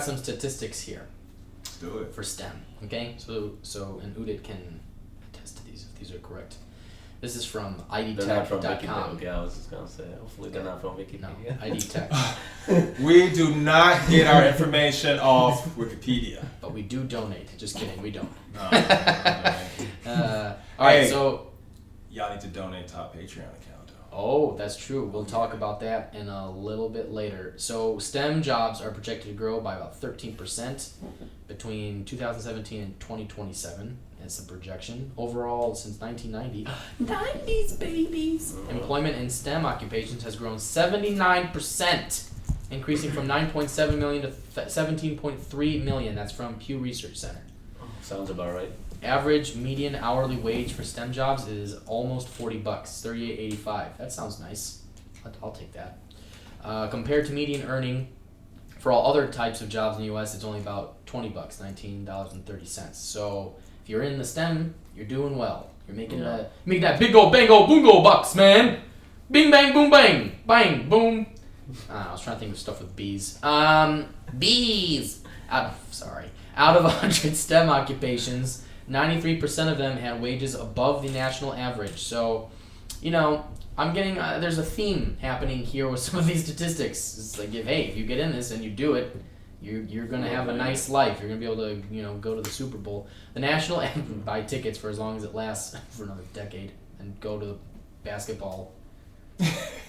some statistics here. Let's do it. For STEM. Okay, so and Udit can attest to these if these are correct. This is from idtech.com. Okay, I was just gonna say. Hopefully, they're not from Wikipedia. No, IDTech. We do not get our information off Wikipedia. But we do donate. Just kidding, we don't. No. All right, Hey. so Y'all need to donate to our Patreon account, though. oh, that's true. We'll talk about that in a little bit later. So STEM jobs are projected to grow by about 13% between 2017 and 2027. That's the projection. Overall, since 1990, 90s babies. Employment in STEM occupations has grown 79%, increasing from 9.7 million to 17.3 million. That's from Pew Research Center. Sounds about right. Average median hourly wage for STEM jobs is almost $40, $38.85. That sounds nice. I'll take that. Compared to median earning for all other types of jobs in the U.S., it's only about $20, $19.30. So if you're in the STEM, you're doing well. You're making that big old bango boongo bucks, man. Bing bang boom bang bang boom. I was trying to think of stuff with bees. Bees. Out of 100 STEM occupations, 93% of them had wages above the national average. So, I'm getting there's a theme happening here with some of these statistics. It's like if you get in this and you do it, you're gonna have a nice life. You're gonna be able to go to the Super Bowl, the national, and buy tickets for as long as it lasts for another decade, and go to the basketball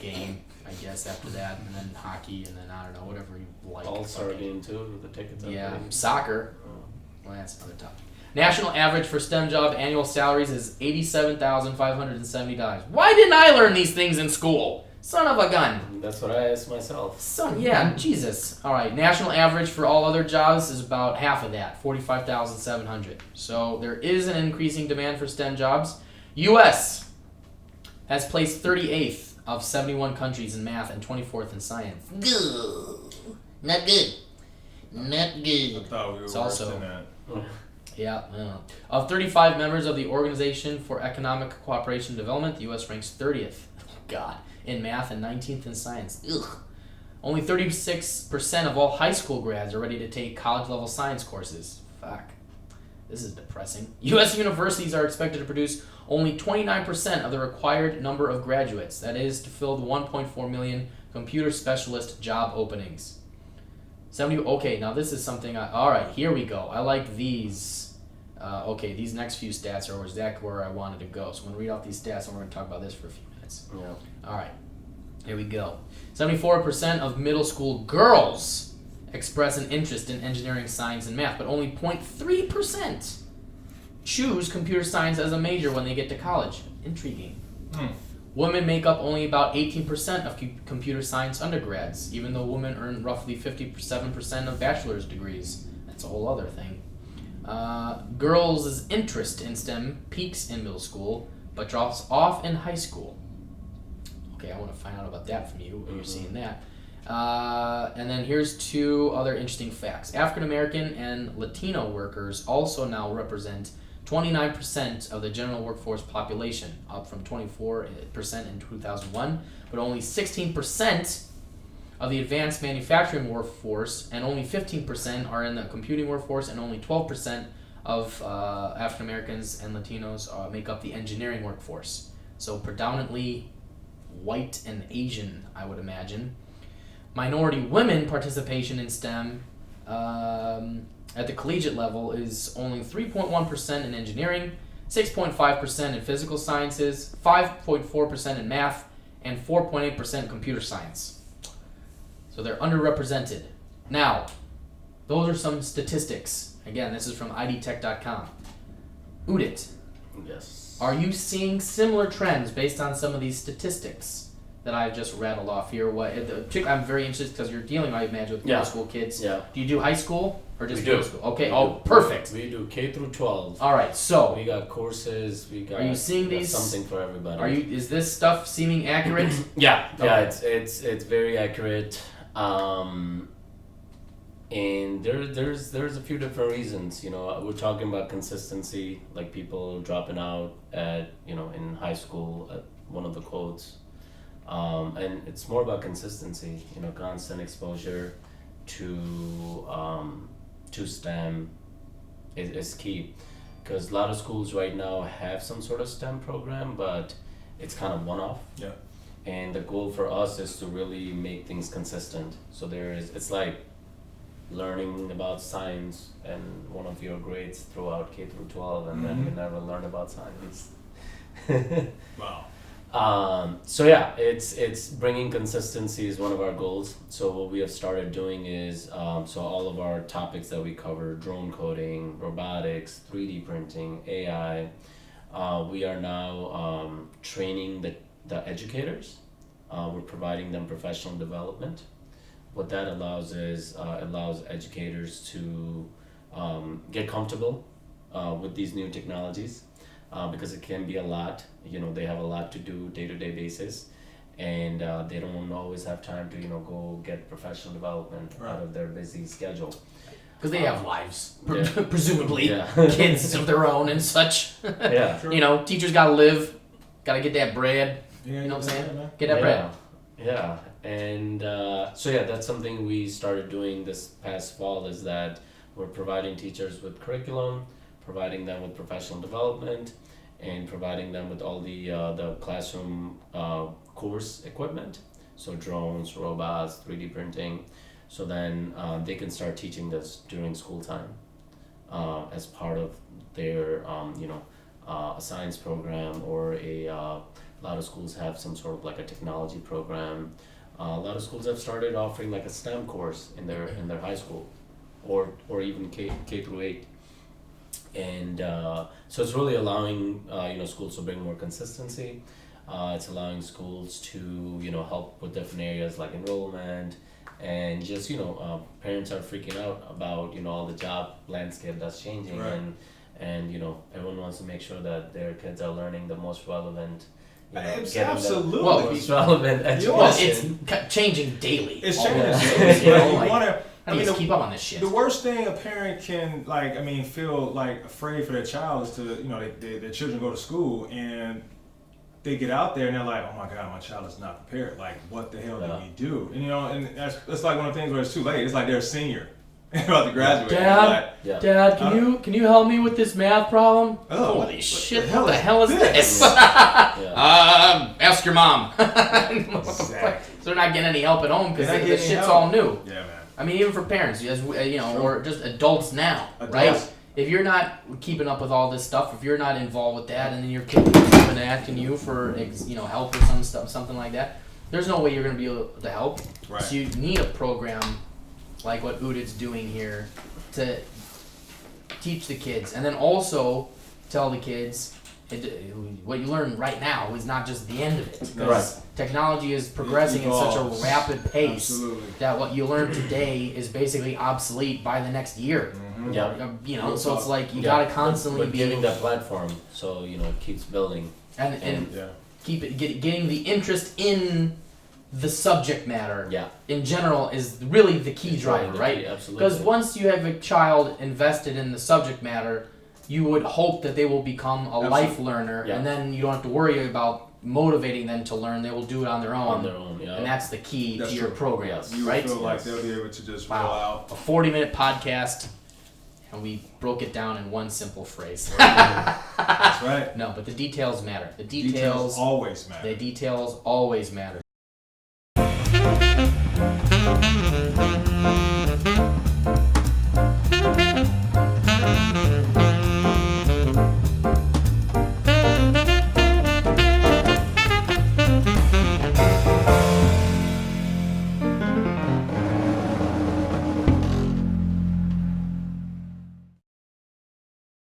game, I guess, after that, and then hockey, and then I don't know, whatever you like. All-Star game too with the tickets. Yeah, soccer. Well, that's another topic. National average for STEM job annual salaries is $87,570. Why didn't I learn these things in school? Son of a gun. That's what I asked myself. Jesus. All right, national average for all other jobs is about half of that, $45,700. So there is an increasing demand for STEM jobs. U.S. has placed 38th of 71 countries in math and 24th in science. Good. Not good. Not good. I thought we were It's worse also- than that. Yeah. Of 35 members of the Organization for Economic Cooperation and Development, the U.S. ranks 30th. Oh, God. In math and 19th in science. Ugh. Only 36% of all high school grads are ready to take college-level science courses. Fuck. This is depressing. U.S. universities are expected to produce only 29% of the required number of graduates. That is, to fill the 1.4 million computer specialist job openings. Okay, now this is something all right, here we go. I like these. Okay, these next few stats are exactly where I wanted to go. So I'm going to read off these stats and we're going to talk about this for a few minutes. Yeah. All right, here we go. 74% of middle school girls express an interest in engineering, science, and math, but only 0.3% choose computer science as a major when they get to college. Intriguing. Women make up only about 18% of computer science undergrads, even though women earn roughly 57% of bachelor's degrees. That's a whole other thing. Girls' interest in STEM peaks in middle school, but drops off in high school. Okay, I want to find out about that from you. You're seeing that. And then here's two other interesting facts. African American and Latino workers also now represent 29% of the general workforce population, up from 24% in 2001, but only 16% of the advanced manufacturing workforce, and only 15% are in the computing workforce, and only 12% of African Americans and Latinos make up the engineering workforce. So predominantly white and Asian, I would imagine. Minority women participation in STEM at the collegiate level is only 3.1% in engineering, 6.5% in physical sciences, 5.4% in math, and 4.8% in computer science. So they're underrepresented. Now, those are some statistics. Again, this is from idtech.com. Udit, Yes. are you seeing similar trends based on some of these statistics that I've just rattled off here? I'm very interested because you're dealing, I imagine, with middle school kids. Yeah. Do you do high school or just We middle do. school? Okay. We do. Perfect. We do K through 12. All right. So, We got courses. We got. Are you seeing we got these- something for everybody. is this stuff seeming accurate? Yeah. Yeah. Okay. It's very accurate. And there's a few different reasons. We're talking about consistency, like people dropping out at in high school at one of the quotes. And it's more about consistency, constant exposure, to STEM is key, because a lot of schools right now have some sort of STEM program, but it's kind of one-off. Yeah. And the goal for us is to really make things consistent. So it's like learning about science and one of your grades throughout K through 12, and then you never learn about science. Wow. So yeah, it's bringing consistency is one of our goals. So what we have started doing is, so all of our topics that we cover, drone coding, robotics, 3D printing, AI, we are now training the educators. We're providing them professional development. What that allows is, allows educators to get comfortable with these new technologies. Because it can be a lot, they have a lot to do day-to-day basis, and they don't always have time to, go get professional development out of their busy schedule. Because they have lives, yeah. presumably, kids of their own and such. Yeah. Sure. Teachers gotta live, gotta get that bread. Yeah, You know what I'm saying? man. Get that bread. Yeah, and so yeah, that's something we started doing this past fall, is that we're providing teachers with curriculum, providing them with professional development, and providing them with all the classroom course equipment, so drones, robots, 3D printing, so then they can start teaching this during school time as part of their a science program, or a lot of schools have some sort of like a technology program. A lot of schools have started offering like a STEM course in their high school, or even K through 8. And so it's really allowing schools to bring more consistency. It's allowing schools to help with different areas like enrollment, and just parents are freaking out about all the job landscape that's changing, Right. and everyone wants to make sure that their kids are learning the most relevant. It's getting absolutely. the most relevant education. Well, it's changing daily. It's almost. changing. You know, You like, wanna- I need to keep up on this shit. The worst thing a parent can feel like afraid for their child is to their children go to school and they get out there and they're like, oh my god, my child is not prepared. Like, what the hell did we do? And and that's like one of the things where it's too late. It's like they're a senior about to graduate. Dad, Yeah. Dad, can you help me with this math problem? Oh, Holy shit! what What the hell is this? Yeah. Ask your mom. What the fuck? Exactly. So they're not getting any help at home because They're not this getting shit's help. all new. Yeah, man. I mean, even for parents, as Sure. or just adults now, Adults. right? If you're not keeping up with all this stuff, if you're not involved with that, and then your kid comes up and asking you for help or something like that, there's no way you're gonna be able to help. Right. So you need a program like what Udit's doing here to teach the kids, and then also tell the kids what you learn right now is not just the end of it. Because Right. technology is progressing at such a evolves. rapid pace Absolutely. that what you learn today is basically obsolete by the next year. Mm-hmm. Yeah. So it's like you Yeah, gotta constantly but be giving that platform, so it keeps building. and Yeah. keep it getting the interest in the subject matter. Yeah. In general, is really the key driver, right? Absolutely. Because once you have a child invested in the subject matter, you would hope that they will become a life learner, Yeah. and then you don't have to worry about motivating them to learn. They will do it on their own. Yeah. And that's the key That's to your true. program, Yes. You right? feel like they'll be able to just roll Wow. out. A 40-minute podcast, and we broke it down in one simple phrase. That's right. No, but the details matter. The Details details always matter. always matter.